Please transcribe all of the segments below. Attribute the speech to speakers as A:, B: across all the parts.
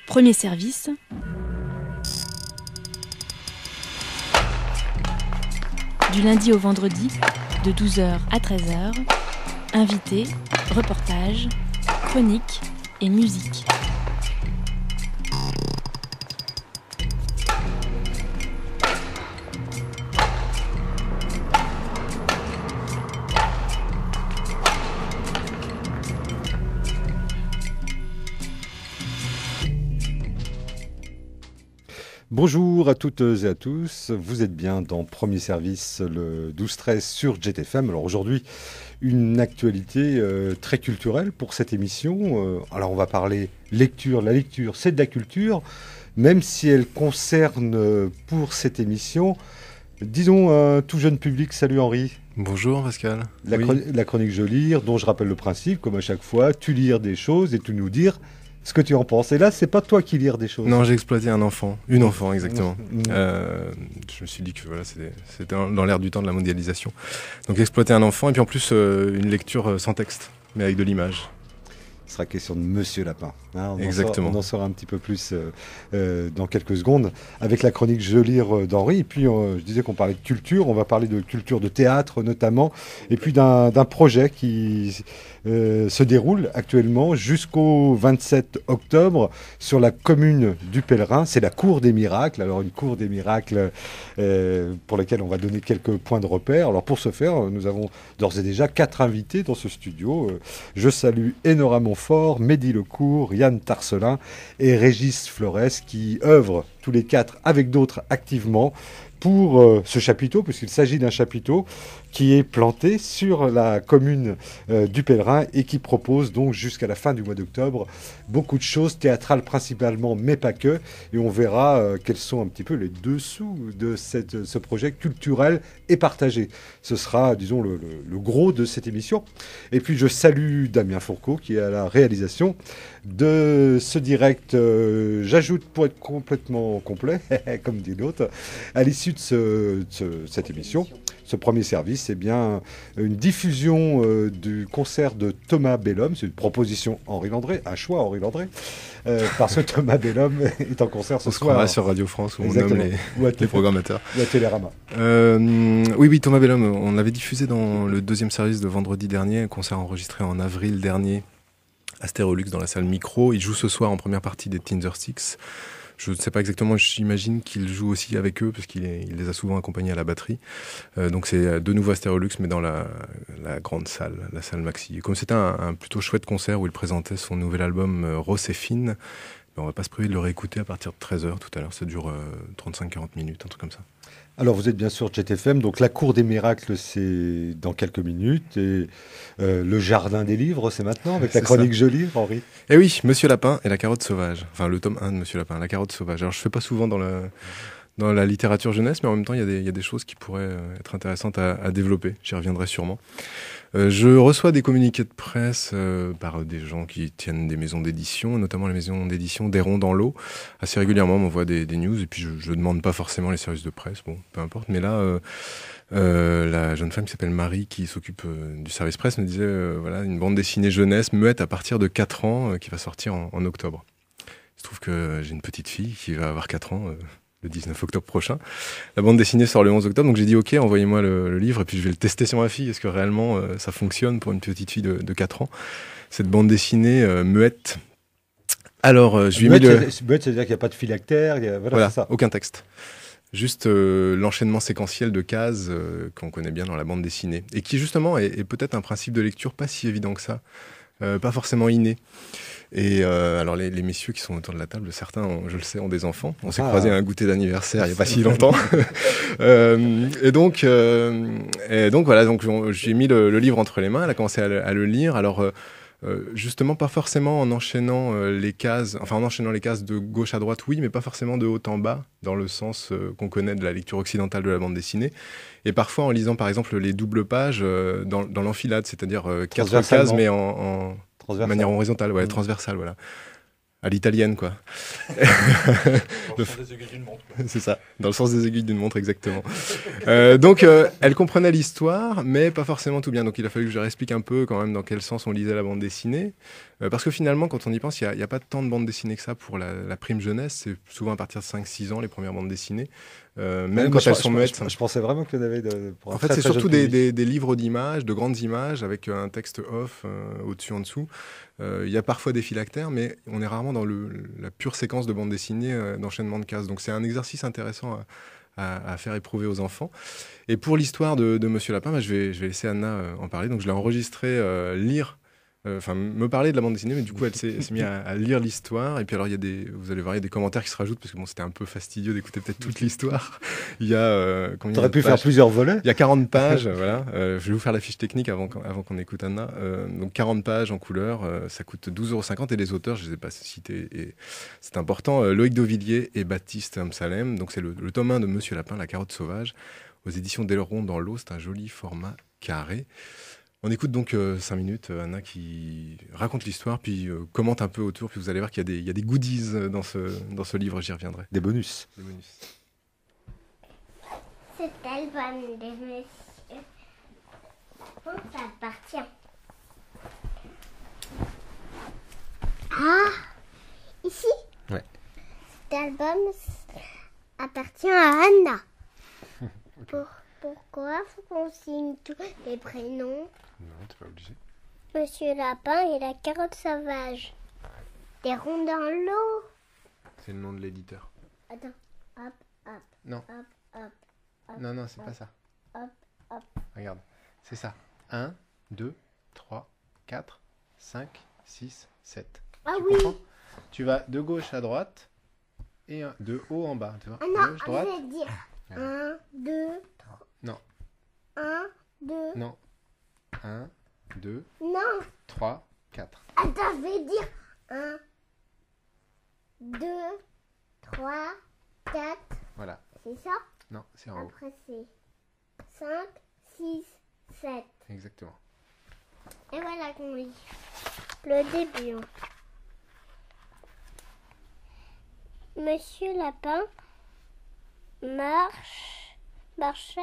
A: Premier service. Du lundi au vendredi, de 12h à 13h. Invités, reportages, chroniques et musique.
B: Bonjour à toutes et à tous, vous êtes bien dans Premier Service le 12-13 sur JetFM. Alors aujourd'hui, une actualité très culturelle pour cette émission. Alors on va parler lecture, la lecture c'est de la culture, même si elle concerne pour cette émission, disons un tout jeune public. Salut Henri.
C: Bonjour Pascal.
B: La chronique Je lire, dont je rappelle le principe, comme à chaque fois, tu lire des choses et tu nous dire ce que tu en penses. Et là, c'est pas toi qui lire des choses.
C: Non, j'ai exploité un enfant. Une enfant, exactement. Je me suis dit que voilà, c'était dans l'air du temps de la mondialisation. Donc exploiter un enfant, et puis en plus, une lecture sans texte, mais avec de l'image.
B: Il sera question de Monsieur Lapin. Hein,
C: Exactement.
B: On en saura un petit peu plus dans quelques secondes avec la chronique Je lire d'Henri. Et puis, je disais qu'on parlait de culture. On va parler de culture de théâtre notamment. Et puis d'un projet qui se déroule actuellement jusqu'au 27 octobre sur la commune du Pèlerin. C'est la Cour des Miracles. Alors, une Cour des Miracles pour laquelle on va donner quelques points de repère. Alors, pour ce faire, nous avons d'ores et déjà 4 invités dans ce studio. Je salue Enora Montfort, Mehdi Lecourt, Yann Tarcelin et Régis Flores qui œuvrent tous les 4 avec d'autres activement pour ce chapiteau, puisqu'il s'agit d'un chapiteau qui est planté sur la commune du Pèlerin et qui propose donc jusqu'à la fin du mois d'octobre beaucoup de choses théâtrales principalement, mais pas que. Et on verra quels sont un petit peu les dessous de ce projet culturel et partagé. Ce sera, disons, le gros de cette émission. Et puis je salue Damien Fourcault qui est à la réalisation de ce direct. J'ajoute, pour être complètement complet, comme dit l'autre, à l'issue de cette émission, ce premier service, c'est bien une diffusion du concert de Thomas Bellum. C'est une proposition Henri Landré, un choix Henri Landré, parce que Thomas Bellum est en concert ce soir.
C: On sur Radio France où on nomme les programmateurs.
B: Ou à Télérama.
C: Oui, Thomas Bellum, on l'avait diffusé dans le deuxième service de vendredi dernier, un concert enregistré en avril dernier à Stérolux dans la salle Micro. Il joue ce soir en première partie des Tindersticks. Je ne sais pas exactement, j'imagine qu'il joue aussi avec eux, parce qu'il les a souvent accompagnés à la batterie. Donc c'est de nouveau à Stérolux, mais dans la grande salle, la salle Maxi. Et comme c'était un plutôt chouette concert où il présentait son nouvel album Rose et Fine, on ne va pas se priver de le réécouter à partir de 13h tout à l'heure. Ça dure 35-40 minutes, un truc comme ça.
B: Alors vous êtes bien sûr JetFM, donc la Cour des Miracles c'est dans quelques minutes et le Jardin des Livres c'est maintenant avec la chronique Je lis, Henri.
C: Eh oui, Monsieur Lapin et la carotte sauvage, enfin le tome 1 de Monsieur Lapin, la carotte sauvage. Alors je fais pas souvent dans la littérature jeunesse, mais en même temps il y a des choses qui pourraient être intéressantes à développer, j'y reviendrai sûrement. Je reçois des communiqués de presse par des gens qui tiennent des maisons d'édition, notamment les maisons d'édition d'Héron dans l'eau. Assez régulièrement, on m'envoie des news et puis je demande pas forcément les services de presse, bon, peu importe. Mais là, la jeune femme qui s'appelle Marie, qui s'occupe du service presse, me disait voilà, une bande dessinée jeunesse muette à partir de 4 ans qui va sortir en octobre. Il se trouve que j'ai une petite fille qui va avoir 4 ans le 19 octobre prochain. La bande dessinée sort le 11 octobre, donc j'ai dit ok, envoyez-moi le livre et puis je vais le tester sur ma fille. Est-ce que réellement ça fonctionne pour une petite fille de 4 ans? Cette bande dessinée muette. Alors, je lui ai mis
B: muette, c'est-à-dire qu'il n'y a pas de phylactère,
C: voilà,
B: c'est ça.
C: Aucun texte. Juste l'enchaînement séquentiel de cases qu'on connaît bien dans la bande dessinée. Et qui justement est peut-être un principe de lecture pas si évident que ça. Pas forcément inné. Et alors les messieurs qui sont autour de la table, certains, je le sais, ont des enfants. On s'est croisés à un goûter d'anniversaire il n'y a pas si longtemps. Et donc voilà, donc j'ai mis le livre entre les mains. Elle a commencé à le lire. Alors justement, pas forcément en enchaînant les cases, enfin en enchaînant les cases de gauche à droite, oui, mais pas forcément de haut en bas, dans le sens qu'on connaît de la lecture occidentale de la bande dessinée. Et parfois en lisant par exemple les doubles pages dans l'enfilade, c'est-à-dire 4 cases mais en manière horizontale, ouais, transversale, voilà. à l'italienne, quoi.
B: Dans le sens des aiguilles d'une montre.
C: C'est ça, dans le sens des aiguilles d'une montre, exactement. Donc, elle comprenait l'histoire, mais pas forcément tout bien. Donc, il a fallu que je leur explique un peu quand même dans quel sens on lisait la bande dessinée. Parce que finalement, quand on y pense, il n'y a pas tant de bandes dessinées que ça pour la prime jeunesse. C'est souvent à partir de 5-6 ans, les premières bandes dessinées. Même quand elles sont muettes.
B: Je pensais vraiment qu'il y en avait pour un
C: En fait,
B: très,
C: c'est
B: très
C: surtout
B: jeune public.
C: des livres d'images, de grandes images, avec un texte off au-dessus, en dessous. Il y a parfois des phylactères, mais on est rarement dans la pure séquence de bande dessinée d'enchaînement de cases. Donc c'est un exercice intéressant à faire éprouver aux enfants. Et pour l'histoire de Monsieur Lapin, je vais laisser Anna en parler. Donc je l'ai enregistré lire, me parler de la bande dessinée, mais du coup elle s'est mise à lire l'histoire. Et puis alors vous allez voir, il y a des commentaires qui se rajoutent, parce que bon, c'était un peu fastidieux d'écouter peut-être toute l'histoire. Il y a combien
B: T'aurais
C: de
B: pu faire
C: pages
B: plusieurs volets.
C: Il y a 40 pages, voilà. Je vais vous faire la fiche technique avant qu'on écoute Anna. Donc 40 pages en couleur, ça coûte 12,50 € et les auteurs, je ne les ai pas cités, et c'est important, Loïc Dauvilliers et Baptiste Amsalem. Donc c'est le tome 1 de Monsieur Lapin, La carotte sauvage, aux éditions Delron dans l'eau. C'est un joli format carré. On écoute donc 5 minutes, Anna qui raconte l'histoire, puis commente un peu autour, puis vous allez voir qu'il y a des goodies dans ce livre, j'y reviendrai.
B: Des bonus.
C: Des bonus.
D: Cet album de monsieur, bon, ça appartient. Ah, ici?
B: Ouais.
D: Cet album appartient à Anna. Pourquoi faut qu'on signe tous les prénoms?
C: Non, t'es pas obligé.
D: Monsieur Lapin et la carotte sauvage. Des ronds dans l'eau.
C: C'est le nom de l'éditeur.
D: Attends, hop, hop,
C: Non.
D: hop, hop.
C: Non, c'est pas ça.
D: Hop, hop.
C: Regarde, c'est ça. 1, 2, 3, 4, 5, 6, 7.
D: Ah
C: Tu
D: oui.
C: comprends? Tu vas de gauche à droite et de haut en bas. Tu vois?
D: Ah non,
C: Gauche, droite.
D: je vais dire
C: Ouais.
D: 1, 2,
C: Non,
D: 1, 2.
C: non. 1, 2,
D: Non,
C: 3, 4.
D: attends, je vais dire 1, 2, 3, 4.
C: Voilà.
D: C'est ça?
C: Non, c'est en haut.
D: Après, c'est 5, 6, 7.
C: Exactement.
D: Et voilà qu'on lit. Le début. Monsieur Lapin marchait,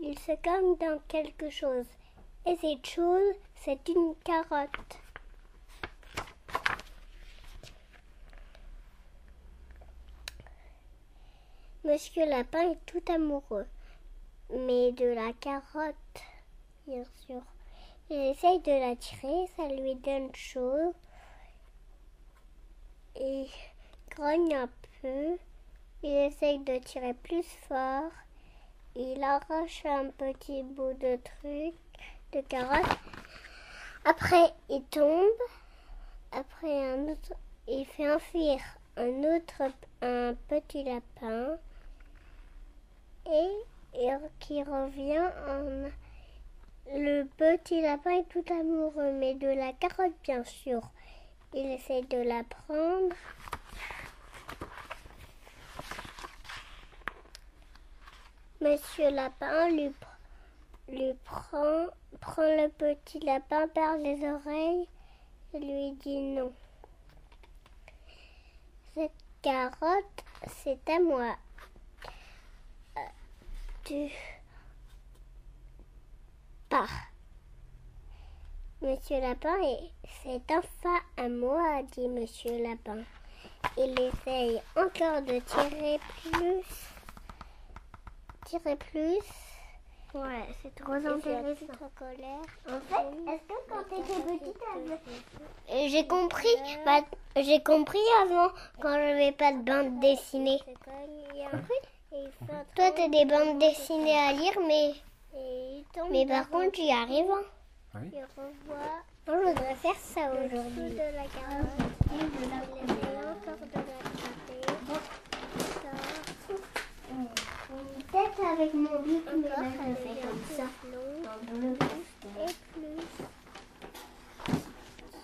D: il se comme dans quelque chose. Et cette chose, c'est une carotte. Monsieur Lapin est tout amoureux, mais de la carotte, bien sûr. Il essaye de la tirer, ça lui donne chaud. Il grogne un peu. Il essaye de tirer plus fort. Il arrache un petit bout de truc, de carotte. Après, il tombe. Après, il fait enfuir un petit lapin. Et qui revient Le petit lapin est tout amoureux, mais de la carotte, bien sûr. Il essaie de la prendre. Monsieur Lapin lui prend le petit lapin par les oreilles et lui dit non. Cette carotte, c'est à moi. Tu pars. Monsieur Lapin, c'est enfin à moi, dit Monsieur Lapin. Il essaye encore de tirer plus. Ouais, c'est trop intéressant. En colère. En fait, est-ce que quand t'étais petite, j'ai compris avant quand j'avais pas de bande dessinée. Toi, t'as des bandes dessinées à lire, mais par contre, j'y arrive.
C: Oui.
D: Je voudrais faire ça aujourd'hui. De la carotte. Encore de la peut-être avec mon bic, mais là, je fais comme ça. Et plus.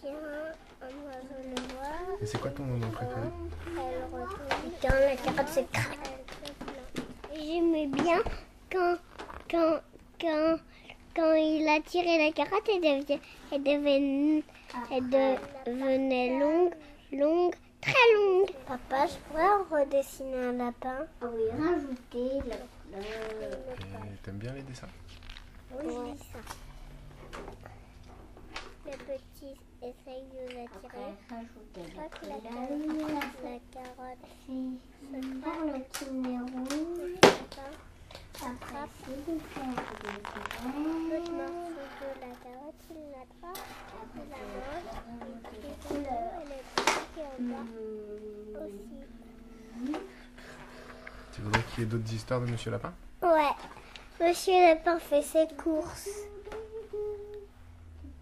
D: Tiens, on va le voir.
C: Et c'est quoi ton nom préféré?
D: Elle retourne. Putain, la carotte se craque. J'aimais bien quand il a tiré la carotte, elle devenait longue Papa, je pourrais en redessiner un lapin? Ah oui, rajouter le...
C: T'aimes bien les dessins?
D: Oui, je dis ça. Le petit essaye de l'attirer. Je crois que la carotte se prend le petit nez rouge. Après, l'autre morceau de la carotte, il l'attrape, il la mange, et puis elle est petite et en bas aussi.
C: Tu voudrais qu'il y ait d'autres histoires de Monsieur Lapin?
D: Ouais, Monsieur Lapin fait ses courses.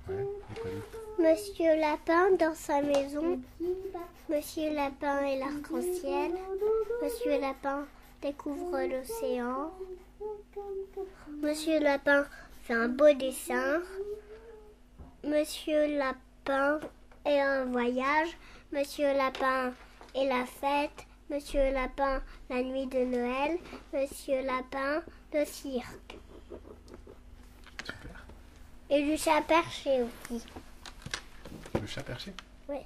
C: Ouais,
D: Monsieur Lapin dans sa maison. Monsieur Lapin et l'arc-en-ciel. Monsieur Lapin découvre l'océan. Monsieur Lapin fait un beau dessin. Monsieur Lapin est un voyage. Monsieur Lapin et la fête. Monsieur Lapin, la nuit de Noël. Monsieur Lapin, le cirque.
C: Super.
D: Et le chat perché aussi.
C: Le chat perché?
D: Oui.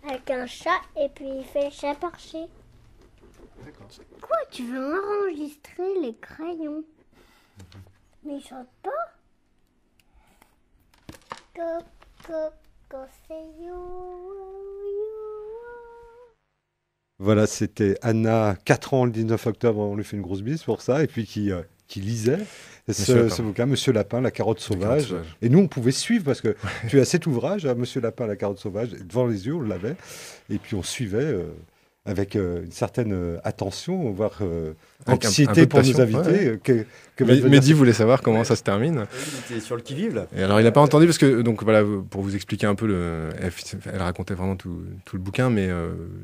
D: Avec un chat et puis il fait le chat perché.
C: D'accord.
D: Quoi, tu veux enregistrer les crayons? Mais ils chantent pas. C'est
B: Voilà, c'était Anna, 4 ans le 19 octobre, on lui fait une grosse bise pour ça, et puis qui lisait ce bouquin, Monsieur Lapin, la carotte sauvage. Et nous, on pouvait suivre, parce que tu as cet ouvrage, hein, Monsieur Lapin, la carotte sauvage, devant les yeux, on l'avait, et puis on suivait avec une certaine attention, voire anxiété pour nos invités.
C: Ouais. Mehdi voulait savoir comment ça se termine.
E: Il était sur le qui-vive là.
C: Et alors il n'a pas entendu parce que, donc voilà, pour vous expliquer un peu, elle racontait vraiment tout le bouquin, mais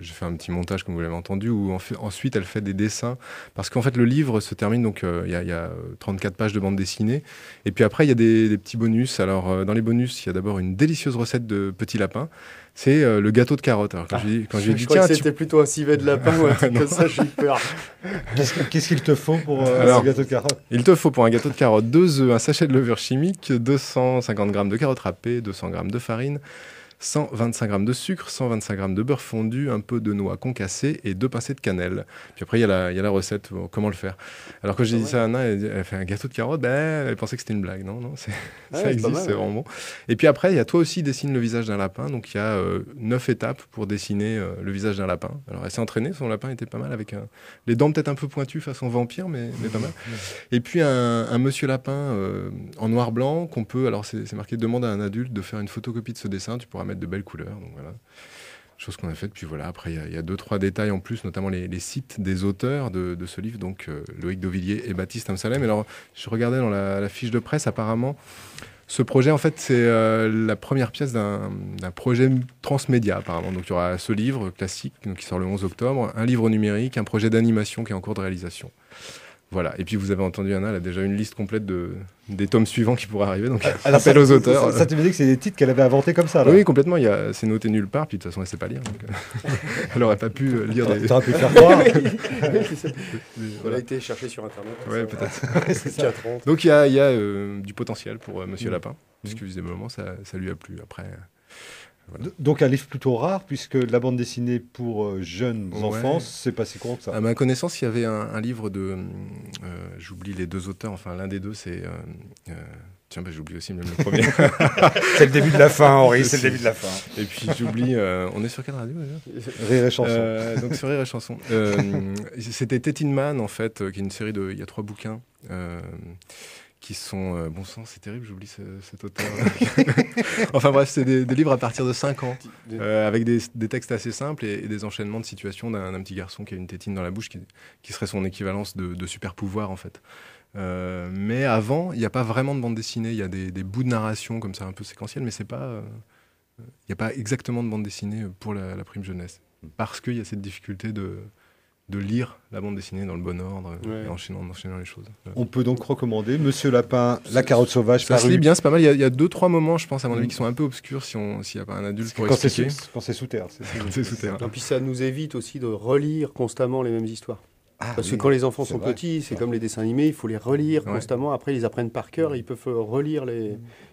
C: j'ai fait un petit montage comme vous l'avez entendu, où ensuite elle fait des dessins, parce qu'en fait le livre se termine, donc il y a 34 pages de bande dessinée, et puis après il y a des petits bonus. Alors dans les bonus, il y a d'abord une délicieuse recette de petits lapins. C'est le gâteau de carotte. Alors quand j'ai dit
E: tiens, c'était plutôt un civet de lapin ou un truc comme ça, j'ai eu peur.
B: Qu'est-ce qu'il te faut pour ce gâteau de carotte?
C: Il te faut pour un gâteau de carotte 2 œufs, un sachet de levure chimique, 250 g de carottes râpées, 200 g de farine, 125 g de sucre, 125 g de beurre fondu, un peu de noix concassée et 2 pincées de cannelle. Puis après, il y a la recette, comment le faire. Alors quand j'ai dit ça à Anna, elle fait un gâteau de carotte, elle pensait que c'était une blague. Non, ça existe, c'est vraiment bon. Et puis après, il y a toi aussi dessine le visage d'un lapin. Donc il y a 9 étapes pour dessiner le visage d'un lapin. Alors elle s'est entraînée, son lapin était pas mal, avec les dents peut-être un peu pointues façon vampire, mais pas mal. Et puis un monsieur lapin en noir-blanc qu'on peut, alors c'est marqué, demande à un adulte de faire une photocopie de ce dessin, tu pourras mettre de belles couleurs, donc voilà, chose qu'on a faite. Puis voilà, après il y a 2-3 détails en plus, notamment les sites des auteurs de ce livre, donc Loïc Dauvilliers et Baptiste Amsalem. Alors je regardais dans la fiche de presse, apparemment ce projet en fait c'est la première pièce d'un projet transmédia apparemment. Donc il y aura ce livre classique donc, qui sort le 11 octobre, un livre numérique, un projet d'animation qui est en cours de réalisation. Voilà, et puis vous avez entendu Anna, elle a déjà une liste complète des tomes suivants qui pourraient arriver, donc appel aux auteurs.
B: Ça te veut dire que c'est des titres qu'elle avait inventés comme ça là?
C: Oui, complètement, c'est noté nulle part, puis de toute façon elle ne sait pas lire, donc elle n'aurait pas pu lire des...
B: T'aurais pu faire croire.
E: Elle a été cherchée sur Internet.
C: Ouais, peut-être.
B: C'est ça.
C: Donc il y a du potentiel pour Monsieur Lapin, puisque visiblement ça lui a plu après... Voilà.
B: Donc un livre plutôt rare, puisque la bande dessinée pour jeunes enfants, c'est pas si courant que ça.
C: À ma connaissance, il y avait un livre de... j'oublie les 2 auteurs, enfin l'un des 2 c'est... tiens, j'oublie aussi même le premier.
B: C'est le début de la fin, Henri, c'est le début de la fin.
C: Et puis j'oublie... on est sur quelle radio déjà?
B: Rire et chanson.
C: Donc sur Rire et chanson. C'était Tétine Man, en fait, qui est une série de... Il y a 3 bouquins. Qui sont... bon sang, c'est terrible, j'oublie cet auteur. Enfin bref, c'est des livres à partir de 5 ans, avec des textes assez simples et des enchaînements de situations d'un petit garçon qui a une tétine dans la bouche, qui serait son équivalence de super pouvoir en fait. Mais avant, il n'y a pas vraiment de bande dessinée, il y a des bouts de narration comme ça un peu séquentiels, mais c'est pas... il n'y a pas exactement de bande dessinée pour la prime jeunesse, parce qu'il y a cette difficulté de lire la bande dessinée dans le bon ordre, et enchaînant les choses.
B: On peut donc recommander Monsieur Lapin, la carotte sauvage.
C: Ça se lit bien, c'est pas mal. Il y a 2-3 moments, je pense, à mon avis, qui sont un peu obscurs s'il n'y a pas un adulte pour expliquer.
B: Quand c'est sous terre.
C: C'est sous terre.
E: Et puis ça nous évite aussi de relire constamment les mêmes histoires. Parce que quand les enfants sont petits, c'est comme les dessins animés, il faut les relire constamment. Après, ils apprennent par cœur, ils peuvent relire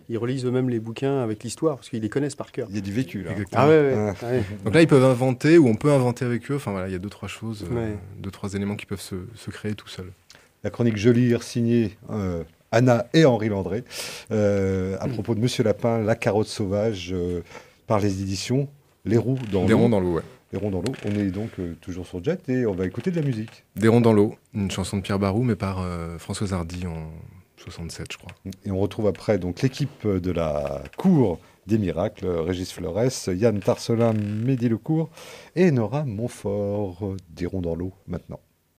E: ils relisent eux-mêmes les bouquins avec l'histoire, parce qu'ils les connaissent par cœur.
B: Il y a du vécu là.
C: Exactement.
E: Ah ouais.
C: Donc là, ils peuvent inventer ou on peut inventer avec eux. Enfin voilà, il y a 2-3 choses,
E: Ouais.
C: 2-3 éléments qui peuvent se créer tout seuls.
B: La chronique Je lire signée Anna et Henri Landré à propos de Monsieur Lapin, la carotte sauvage par les éditions Les Ronds dans
C: Des
B: l'eau.
C: ronds dans l'eau, ouais.
B: Les Ronds dans l'eau. On est donc toujours sur Jet et on va écouter de la musique.
C: Des ronds dans l'eau, une chanson de Pierre Barou, mais par Françoise Hardy en 67, je crois.
B: Et on retrouve après donc l'équipe de la Cour des Miracles, Régis Fleurès, Yann Tarcelin, Mehdi Lecourt et Nora Montfort. Des Ronds dans l'eau maintenant.